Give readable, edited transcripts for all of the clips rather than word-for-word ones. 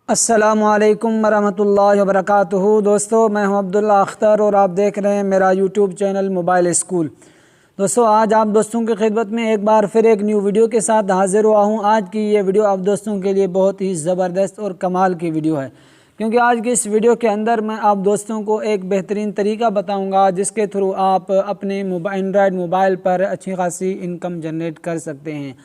अस्सलामुअलैकुम वरहमतुल्लाहि वबरकातुहू। दोस्तों, मैं हूं अब्दुल्ला अख्तर और आप देख रहे हैं मेरा यूट्यूब चैनल मोबाइल स्कूल। दोस्तों, आज आप दोस्तों की खिदमत में एक बार फिर एक न्यू वीडियो के साथ हाजिर हुआ हूं। आज की ये वीडियो आप दोस्तों के लिए बहुत ही ज़बरदस्त और कमाल की वीडियो है, क्योंकि आज की इस वीडियो के अंदर मैं आप दोस्तों को एक बेहतरीन तरीका बताऊँगा जिसके थ्रू आप अपने एंड्रॉयड मोबाइल पर अच्छी खासी इनकम जनरेट कर सकते हैं।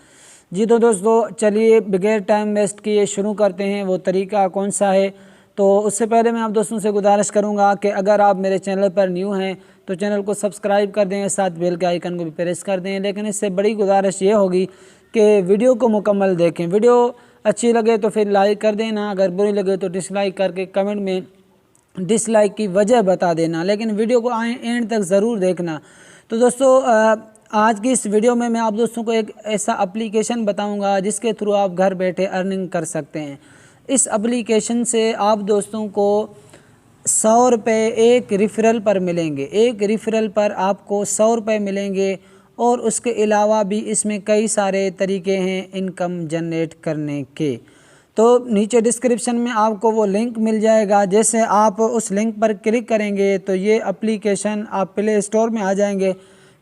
जी तो दोस्तों, चलिए बगैर टाइम वेस्ट किए शुरू करते हैं। वो तरीका कौन सा है, तो उससे पहले मैं आप दोस्तों से गुजारिश करूंगा कि अगर आप मेरे चैनल पर न्यू हैं तो चैनल को सब्सक्राइब कर दें, साथ बेल के आइकन को भी प्रेस कर दें। लेकिन इससे बड़ी गुजारिश ये होगी कि वीडियो को मुकम्मल देखें। वीडियो अच्छी लगे तो फिर लाइक कर देना, अगर बुरी लगे तो डिसलाइक करके कमेंट में डिसलाइक की वजह बता देना, लेकिन वीडियो को एंड तक ज़रूर देखना। तो दोस्तों, आज की इस वीडियो में मैं आप दोस्तों को एक ऐसा एप्लीकेशन बताऊंगा जिसके थ्रू आप घर बैठे अर्निंग कर सकते हैं। इस एप्लीकेशन से आप दोस्तों को 100 रुपये एक रिफ़रल पर मिलेंगे। एक रिफ़रल पर आपको 100 रुपये मिलेंगे और उसके अलावा भी इसमें कई सारे तरीके हैं इनकम जनरेट करने के। तो नीचे डिस्क्रिप्शन में आपको वो लिंक मिल जाएगा। जैसे आप उस लिंक पर क्लिक करेंगे तो ये एप्लीकेशन आप प्ले स्टोर में आ जाएंगे।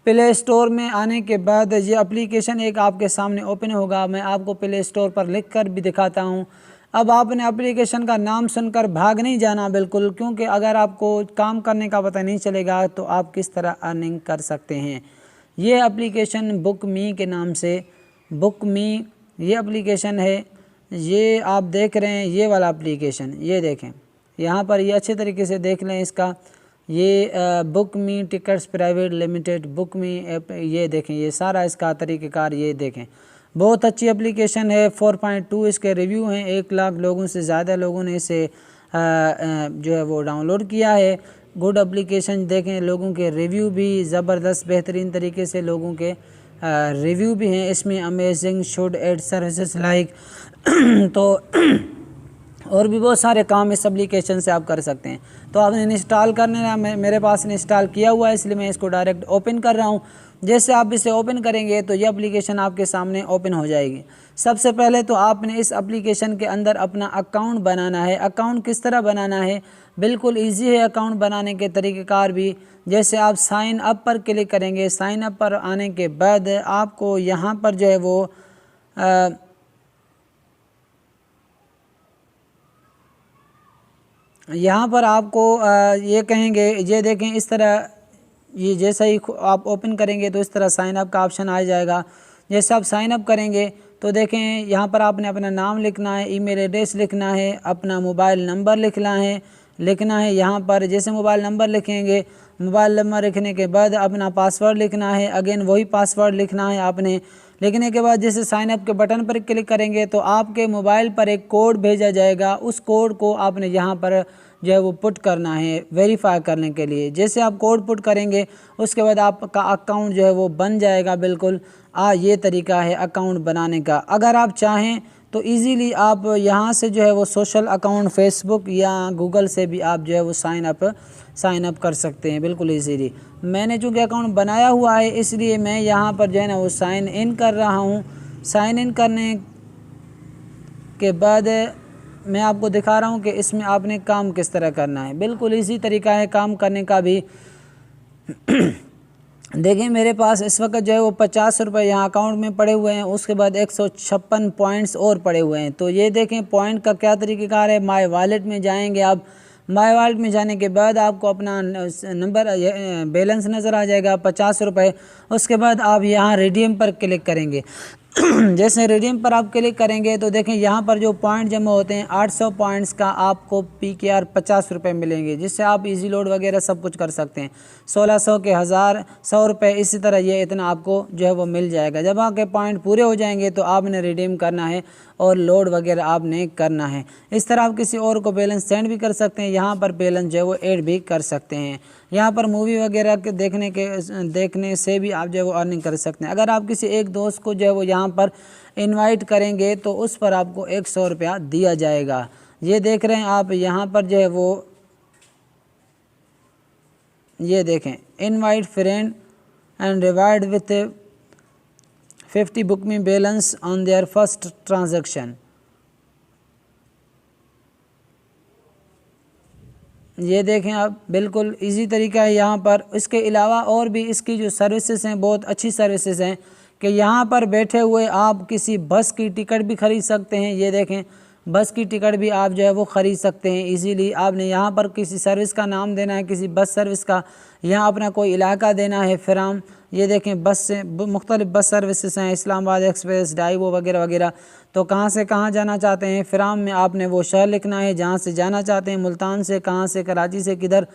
प्ले स्टोर में आने के बाद ये एप्लीकेशन एक आपके सामने ओपन होगा। मैं आपको प्ले स्टोर पर लिख कर भी दिखाता हूँ। अब आपने एप्लीकेशन का नाम सुनकर भाग नहीं जाना बिल्कुल, क्योंकि अगर आपको काम करने का पता नहीं चलेगा तो आप किस तरह अर्निंग कर सकते हैं। ये एप्लीकेशन बुक मी के नाम से, बुक मी ये एप्लीकेशन है। ये आप देख रहे हैं ये वाला एप्लीकेशन, ये देखें यहाँ पर, ये अच्छे तरीके से देख लें इसका। ये बुक मी टिकट्स प्राइवेट लिमिटेड, बुक मी ऐप, ये देखें ये सारा इसका तरीक़ेकार, ये देखें बहुत अच्छी एप्लीकेशन है। 4.2 इसके रिव्यू हैं। 1 लाख लोगों से ज़्यादा लोगों ने इसे जो है वो डाउनलोड किया है। गुड एप्लीकेशन, देखें लोगों के रिव्यू भी ज़बरदस्त बेहतरीन तरीके से लोगों के रिव्यू भी हैं इसमें। Amazing should add services like तो और भी बहुत सारे काम इस एप्लीकेशन से आप कर सकते हैं। तो आपने इंस्टॉल करना है, मेरे पास इंस्टॉल किया हुआ है इसलिए मैं इसको डायरेक्ट ओपन कर रहा हूँ। जैसे आप इसे ओपन करेंगे तो ये एप्लीकेशन आपके सामने ओपन हो जाएगी। सबसे पहले तो आपने इस एप्लीकेशन के अंदर अपना अकाउंट बनाना है। अकाउंट किस तरह बनाना है, बिल्कुल ईजी है अकाउंट बनाने के तरीक़ेकार भी। जैसे आप साइन अप पर क्लिक करेंगे, साइन अप पर आने के बाद आपको यहाँ पर जो है वो यहाँ पर आपको ये कहेंगे, ये देखें इस तरह, ये जैसा ही आप ओपन करेंगे तो इस तरह साइन अप का ऑप्शन आ जाएगा। जैसे आप साइन अप करेंगे तो देखें यहाँ पर आपने अपना नाम लिखना है, ईमेल एड्रेस लिखना है, अपना मोबाइल नंबर लिखना है यहाँ पर। जैसे मोबाइल नंबर लिखेंगे, मोबाइल नंबर लिखने के बाद अपना पासवर्ड लिखना है, अगेन वही पासवर्ड लिखना है आपने। लिखने के बाद जैसे साइन अप के बटन पर क्लिक करेंगे तो आपके मोबाइल पर एक कोड भेजा जाएगा। उस कोड को आपने यहाँ पर जो है वो पुट करना है वेरीफाई करने के लिए। जैसे आप कोड पुट करेंगे उसके बाद आपका अकाउंट जो है वो बन जाएगा बिल्कुल। ये तरीका है अकाउंट बनाने का। अगर आप चाहें तो इजीली आप यहाँ से जो है वो सोशल अकाउंट फेसबुक या गूगल से भी आप जो है वो साइन अप कर सकते हैं बिल्कुल इजीली। मैंने चूँकि अकाउंट बनाया हुआ है इसलिए मैं यहाँ पर जो है ना वो साइन इन कर रहा हूँ। साइन इन करने के बाद मैं आपको दिखा रहा हूँ कि इसमें आपने काम किस तरह करना है। बिल्कुल इजी तरीका है काम करने का भी। देखिए मेरे पास इस वक्त जो है वो 50 रुपये यहाँ अकाउंट में पड़े हुए हैं। उसके बाद 156 पॉइंट्स और पड़े हुए हैं। तो ये देखें पॉइंट का क्या तरीक़ेकार है। माय वॉलेट में जाएंगे आप। माय वॉलेट में जाने के बाद आपको अपना नंबर बैलेंस नज़र आ जाएगा 50 रुपये। उसके बाद आप यहाँ रिडीम पर क्लिक करेंगे। जैसे रिडीम पर आप क्लिक करेंगे तो देखें यहाँ पर जो पॉइंट जमा होते हैं 800 पॉइंट्स का आपको PKR 50 रुपये मिलेंगे, जिससे आप इजी लोड वगैरह सब कुछ कर सकते हैं। 1600 के 1000 100 रुपये, इसी तरह ये इतना आपको जो है वो मिल जाएगा। जब आपके पॉइंट पूरे हो जाएंगे तो आपने रिडीम करना है और लोड वगैरह आपने करना है। इस तरह आप किसी और को बैलेंस सेंड भी कर सकते हैं। यहाँ पर बैलेंस जो है वो ऐड भी कर सकते हैं। यहाँ पर मूवी वगैरह के देखने से भी आप जो है वो अर्निंग कर सकते हैं। अगर आप किसी एक दोस्त को जो है वो यहाँ पर इनवाइट करेंगे तो उस पर आपको 100 रुपया दिया जाएगा। ये देख रहे हैं आप यहाँ पर जो है वो, ये देखें invite friend and reward with 50 book me balance on their first transaction. ये देखें आप, बिल्कुल इजी तरीका है यहाँ पर। इसके अलावा और भी इसकी जो सर्विसेज हैं बहुत अच्छी सर्विसेज हैं कि यहाँ पर बैठे हुए आप किसी बस की टिकट भी ख़रीद सकते हैं। ये देखें, बस की टिकट भी आप जो है वो ख़रीद सकते हैं इजीली। आपने यहाँ पर किसी सर्विस का नाम देना है, किसी बस सर्विस का, यहाँ अपना कोई इलाका देना है फिराम। ये देखें, बस से मुख्तलिफ़ बस सर्विसेज हैं, इस्लामाबाद एक्सप्रेस, डाइवो वगैरह वगैरह। तो कहाँ से कहाँ जाना चाहते हैं, फिराम में आपने वो शहर लिखना है जहाँ से जाना चाहते हैं, मुल्तान से, कहाँ से, कराची से, किधर।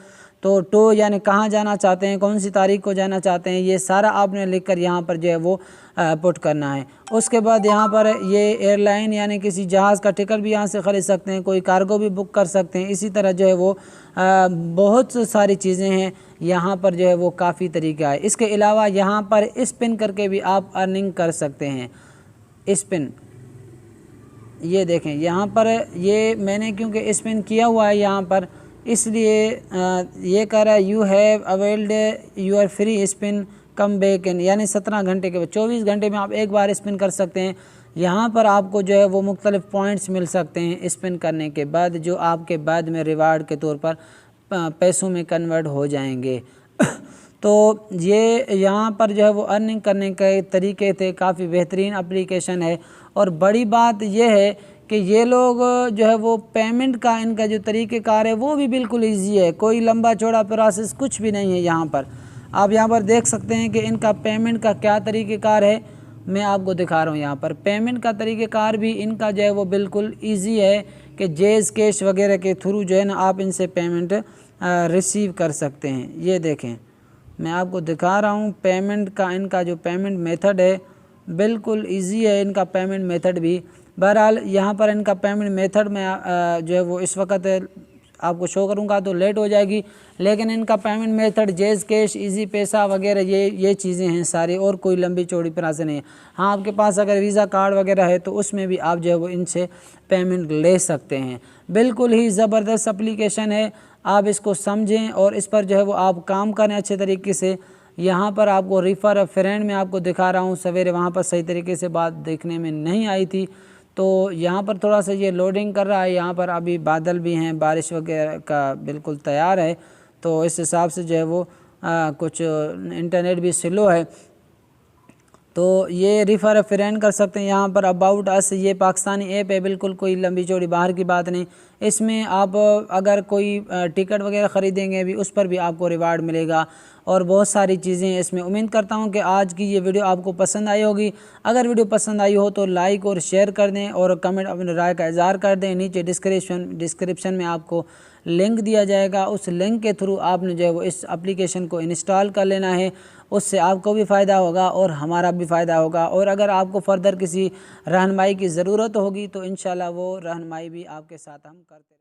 तो टो यानी कहाँ जाना चाहते हैं, कौन सी तारीख को जाना चाहते हैं, ये सारा आपने लिख कर यहाँ पर जो है वो पुट करना है। उसके बाद यहाँ पर ये एयरलाइन यानी किसी जहाज़ का टिकट भी यहाँ से ख़रीद सकते हैं, कोई कार्गो भी बुक कर सकते हैं। इसी तरह जो है वो बहुत सारी चीज़ें हैं यहाँ पर जो है वो काफ़ी तरीका है। इसके अलावा यहाँ पर स्पिन करके भी आप अर्निंग कर सकते हैं। स्पिन, ये देखें यहाँ पर, ये मैंने क्योंकि स्पिन किया हुआ है यहाँ पर, इसलिए ये कह रहा है you have availed your free spin come back in, यानी 17 घंटे के बाद, 24 घंटे में आप एक बार स्पिन कर सकते हैं। यहाँ पर आपको जो है वो मुख्तलिफ़ पॉइंट्स मिल सकते हैं स्पिन करने के बाद, जो आपके बाद में रिवार्ड के तौर पर पैसों में कन्वर्ट हो जाएंगे। तो ये यहाँ पर जो है वो अर्निंग करने के तरीके थे, काफ़ी बेहतरीन एप्लीकेशन है। और बड़ी बात यह है कि ये लोग जो है वो पेमेंट का इनका जो तरीक़ेकार है वो भी बिल्कुल इजी है, कोई लंबा चौड़ा प्रोसेस कुछ भी नहीं है। यहाँ पर आप यहाँ पर देख सकते हैं कि इनका पेमेंट का क्या तरीक़ेकार है, मैं आपको दिखा रहा हूँ। यहाँ पर पेमेंट का तरीक़ेकार भी इनका जो है वो बिल्कुल ईजी है कि जेज़ कैश वगैरह के थ्रू जो है ना आप इनसे पेमेंट रिसीव कर सकते हैं। ये देखें, मैं आपको दिखा रहा हूँ पेमेंट का, इनका जो पेमेंट मेथड है बिल्कुल इजी है, इनका पेमेंट मेथड भी। बहरहाल यहाँ पर इनका पेमेंट मेथड में जो है वो इस वक्त आपको शो करूँगा तो लेट हो जाएगी, लेकिन इनका पेमेंट मेथड जेज़ कैश, इजी पैसा वगैरह ये चीज़ें हैं सारी, और कोई लंबी चौड़ी प्रोसेस नहीं है। हाँ, आपके पास अगर वीज़ा कार्ड वगैरह है तो उसमें भी आप जो है वो इनसे पेमेंट ले सकते हैं। बिल्कुल ही ज़बरदस्त एप्लीकेशन है, आप इसको समझें और इस पर जो है वो आप काम करें अच्छे तरीके से। यहाँ पर आपको रिफ़र अ फ्रेंड में आपको दिखा रहा हूँ, सवेरे वहाँ पर सही तरीके से बात देखने में नहीं आई थी, तो यहाँ पर थोड़ा सा ये लोडिंग कर रहा है। यहाँ पर अभी बादल भी हैं, बारिश वगैरह का बिल्कुल तैयार है, तो इस हिसाब से जो है वो कुछ इंटरनेट भी स्लो है। तो ये रिफ़र फ्रेंड कर सकते हैं। यहाँ पर अबाउट अस, ये पाकिस्तानी ऐप है, बिल्कुल कोई लंबी चौड़ी बाहर की बात नहीं। इसमें आप अगर कोई टिकट वगैरह ख़रीदेंगे भी उस पर भी आपको रिवार्ड मिलेगा, और बहुत सारी चीज़ें इसमें। उम्मीद करता हूँ कि आज की ये वीडियो आपको पसंद आई होगी। अगर वीडियो पसंद आई हो तो लाइक और शेयर कर दें और कमेंट अपनी राय का इज़हार कर दें। नीचे डिस्क्रिप्शन में आपको लिंक दिया जाएगा, उस लिंक के थ्रू आपने जो है वो इस एप्लीकेशन को इंस्टॉल कर लेना है। उससे आपको भी फ़ायदा होगा और हमारा भी फ़ायदा होगा। और अगर आपको फ़र्दर किसी रहनुमाई की ज़रूरत होगी तो इंशाल्लाह वो रहनुमाई भी आपके साथ हम करते हैं।